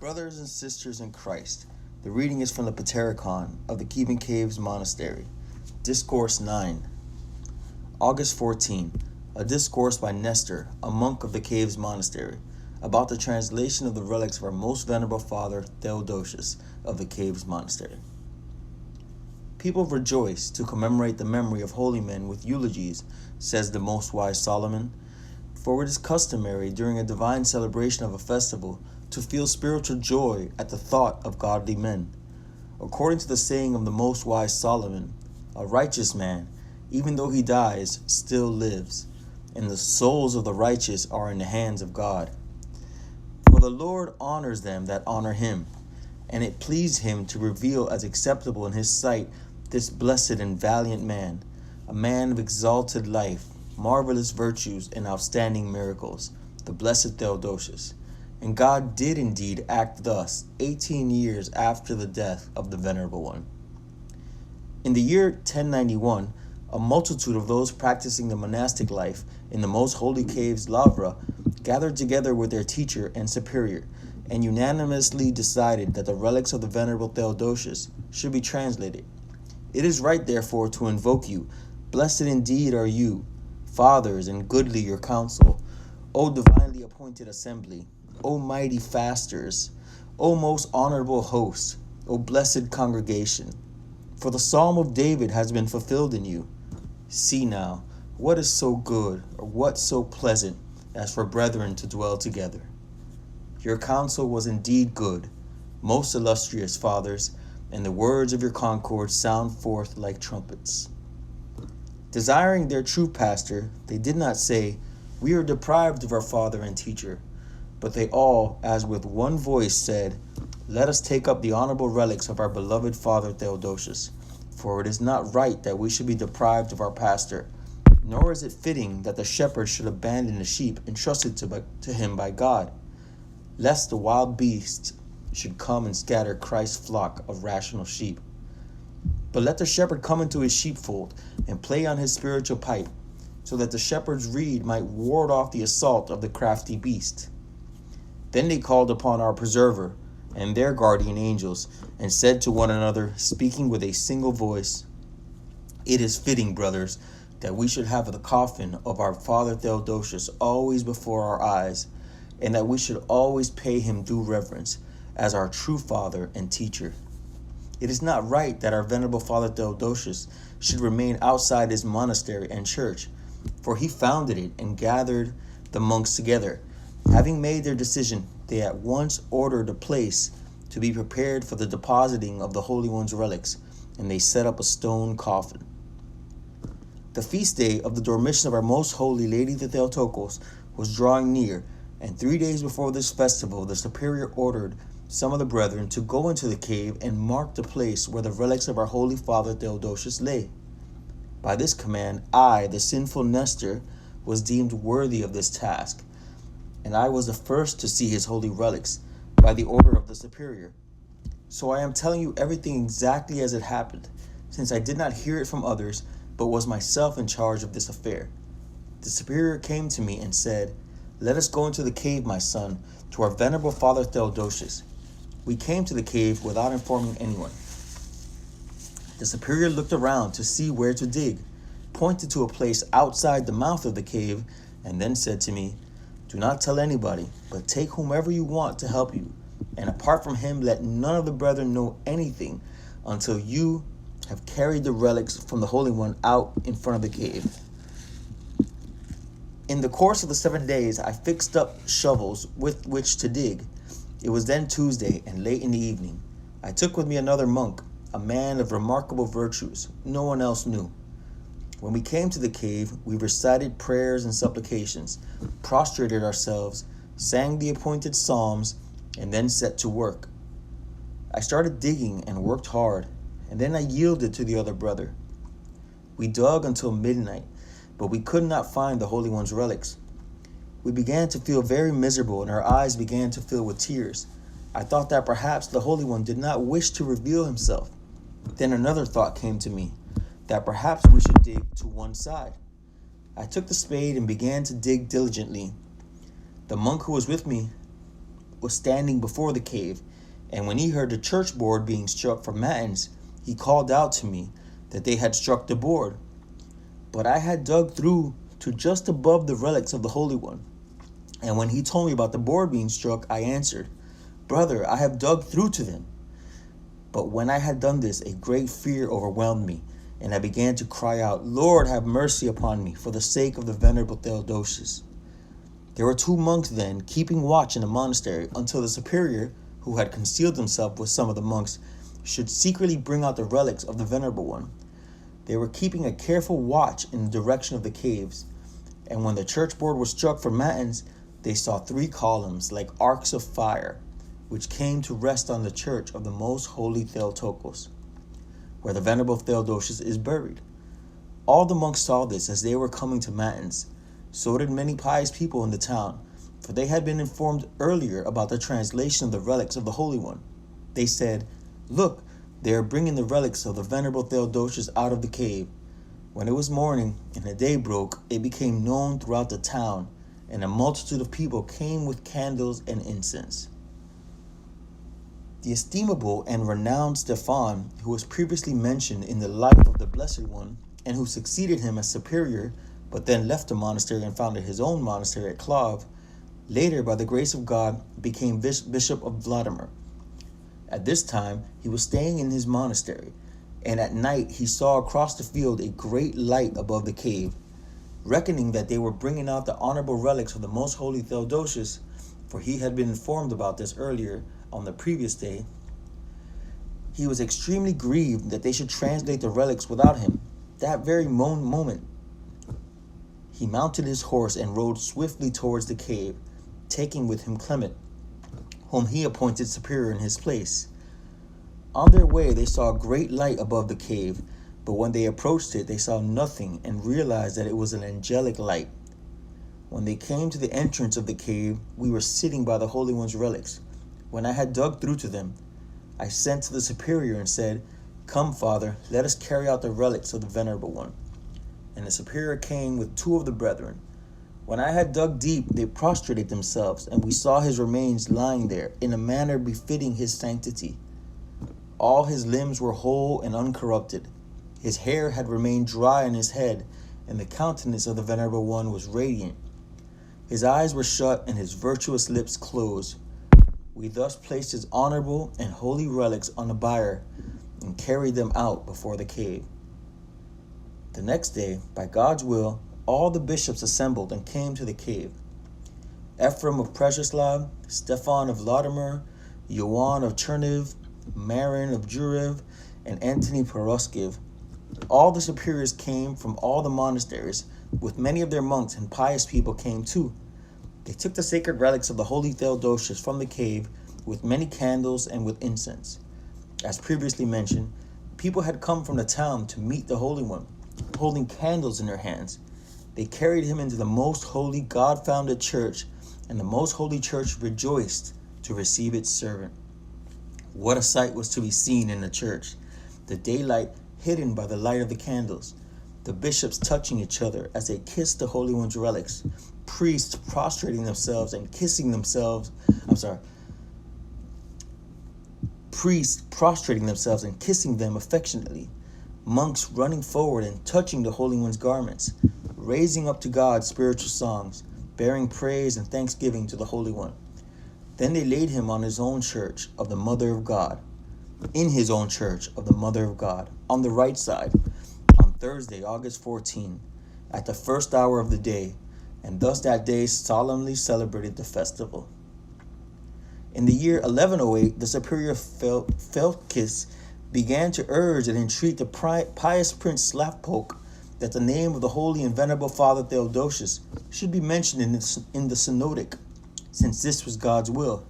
Brothers and sisters in Christ, the reading is from the Paterikon of the Kiev Monastery. Discourse 9. August 14. A discourse by Nestor, a monk of the Kiev Monastery, about the translation of the relics of our most venerable father Theodosius of the Kiev Monastery. People rejoice to commemorate the memory of holy men with eulogies, says the most wise Solomon, for it is customary during a divine celebration of a festival to feel spiritual joy at the thought of godly men. According to the saying of the most wise Solomon, a righteous man, even though he dies, still lives, and the souls of the righteous are in the hands of God. For the Lord honors them that honor him, and it pleased him to reveal as acceptable in his sight this blessed and valiant man, a man of exalted life, marvelous virtues, and outstanding miracles, the blessed Theodosius. And God did indeed act thus 18 years after the death of the Venerable One. In the year 1091, a multitude of those practicing the monastic life in the most holy caves Lavra gathered together with their teacher and superior, and unanimously decided that the relics of the Venerable Theodosius should be translated. It is right, therefore, to invoke you. Blessed indeed are you, fathers, and goodly your counsel, O divinely appointed assembly, O mighty fasters, O most honorable host, O blessed congregation. For the psalm of David has been fulfilled in you. See now, what is so good, or what so pleasant, as for brethren to dwell together? Your counsel was indeed good, most illustrious fathers, and the words of your concord sound forth like trumpets. Desiring their true pastor, they did not say, "We are deprived of our father and teacher," but they all, as with one voice, said, "Let us take up the honorable relics of our beloved father Theodosius, for it is not right that we should be deprived of our pastor, nor is it fitting that the shepherd should abandon the sheep entrusted to him by God, lest the wild beasts should come and scatter Christ's flock of rational sheep. But let the shepherd come into his sheepfold and play on his spiritual pipe, so that the shepherd's reed might ward off the assault of the crafty beast." Then they called upon our preserver and their guardian angels, and said to one another, speaking with a single voice, "It is fitting, brothers, that we should have the coffin of our father Theodosius always before our eyes, and that we should always pay him due reverence, as our true father and teacher. It is not right that our venerable father Theodosius should remain outside his monastery and church, for he founded it and gathered the monks together. Having made their decision, they at once ordered a place to be prepared for the depositing of the Holy One's relics, and they set up a stone coffin. The feast day of the dormition of our most holy Lady the Theotokos was drawing near, and 3 days before this festival the superior ordered some of the brethren to go into the cave and mark the place where the relics of our holy father Theodosius lay. By this command, I, the sinful Nestor, was deemed worthy of this task, and I was the first to see his holy relics by the order of the superior. So I am telling you everything exactly as it happened, since I did not hear it from others, but was myself in charge of this affair. The superior came to me and said, "Let us go into the cave, my son, to our venerable father Theodosius." We came to the cave without informing anyone. The superior looked around to see where to dig, pointed to a place outside the mouth of the cave, and then said to me, "Do not tell anybody, but take whomever you want to help you, and apart from him let none of the brethren know anything until you have carried the relics from the Holy One out in front of the cave." In the course of the 7 days, I fixed up shovels with which to dig. It was then Tuesday, and late in the evening. I took with me another monk, a man of remarkable virtues. No one else knew. When we came to the cave, we recited prayers and supplications, prostrated ourselves, sang the appointed psalms, and then set to work. I started digging and worked hard, and then I yielded to the other brother. We dug until midnight, but we could not find the Holy One's relics. We began to feel very miserable, and our eyes began to fill with tears. I thought that perhaps the Holy One did not wish to reveal himself. Then another thought came to me, that perhaps we should dig to one side. I took the spade and began to dig diligently. The monk who was with me was standing before the cave, and when he heard the church board being struck for matins, he called out to me that they had struck the board. But I had dug through to just above the relics of the Holy One. And when he told me about the board being struck, I answered, "Brother, I have dug through to them." But when I had done this, a great fear overwhelmed me, and I began to cry out, "Lord, have mercy upon me, for the sake of the venerable Theodosius." There were 2 monks then keeping watch in the monastery until the superior, who had concealed himself with some of the monks, should secretly bring out the relics of the venerable one. They were keeping a careful watch in the direction of the caves, and when the church board was struck for matins, they saw 3 columns like arcs of fire, which came to rest on the church of the most holy Theotokos, where the venerable Theodosius is buried. All the monks saw this as they were coming to matins. So did many pious people in the town, for they had been informed earlier about the translation of the relics of the Holy One. They said, "Look, they are bringing the relics of the venerable Theodosius out of the cave." When it was morning and the day broke, it became known throughout the town, and a multitude of people came with candles and incense. The estimable and renowned Stephan, who was previously mentioned in the life of the Blessed One, and who succeeded him as superior, but then left the monastery and founded his own monastery at Kiev, later, by the grace of God, became Bishop of Vladimir. At this time, he was staying in his monastery, and at night he saw across the field a great light above the cave. Reckoning that they were bringing out the honorable relics of the most holy Theodosius, for he had been informed about this earlier on the previous day, he was extremely grieved that they should translate the relics without him. That very moment, he mounted his horse and rode swiftly towards the cave, taking with him Clement, whom he appointed superior in his place. On their way, they saw a great light above the cave, but when they approached it, they saw nothing and realized that it was an angelic light. When they came to the entrance of the cave, we were sitting by the Holy One's relics. When I had dug through to them, I sent to the superior and said, "Come, Father, let us carry out the relics of the Venerable One." And the superior came with 2 of the brethren. When I had dug deep, they prostrated themselves, and we saw his remains lying there in a manner befitting his sanctity. All his limbs were whole and uncorrupted. His hair had remained dry on his head, and the countenance of the Venerable One was radiant. His eyes were shut, and his virtuous lips closed. We thus placed his honorable and holy relics on a bier and carried them out before the cave. The next day, by God's will, all the bishops assembled and came to the cave. Ephraim of Preslav, Stephan of Vladimir, Ioan of Cherniv, Marin of Jurev, and Antony Poroskiv. All the superiors came from all the monasteries, with many of their monks, and pious people came too. They took the sacred relics of the holy Theodosius from the cave with many candles and with incense. As previously mentioned, people had come from the town to meet the Holy One, holding candles in their hands. They carried him into the most holy God-founded church, and the most holy church rejoiced to receive its servant. What a sight was to be seen in the church! The daylight hidden by the light of the candles, the bishops touching each other as they kissed the Holy One's relics, priests prostrating themselves and kissing themselves, priests prostrating themselves and kissing them affectionately, monks running forward and touching the Holy One's garments, raising up to God spiritual songs, bearing praise and thanksgiving to the Holy One. Then they laid him on his own church of the Mother of God, in his own church of the Mother of God, on the right side, on Thursday, August 14, at the first hour of the day, and thus that day solemnly celebrated the festival. In the year 1108, the superior Felkis began to urge and entreat the pious Prince Slapok that the name of the holy and venerable Father Theodosius should be mentioned in the synodic, since this was God's will.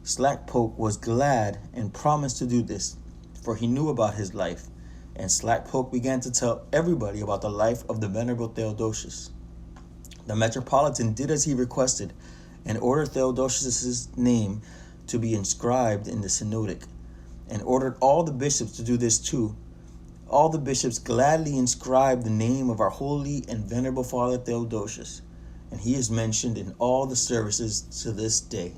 Slapok was glad and promised to do this, for he knew about his life, and Slapok began to tell everybody about the life of the venerable Theodosius. The metropolitan did as he requested, and ordered Theodosius' name to be inscribed in the synodic, and ordered all the bishops to do this too. All the bishops gladly inscribed the name of our holy and venerable Father Theodosius, and he is mentioned in all the services to this day.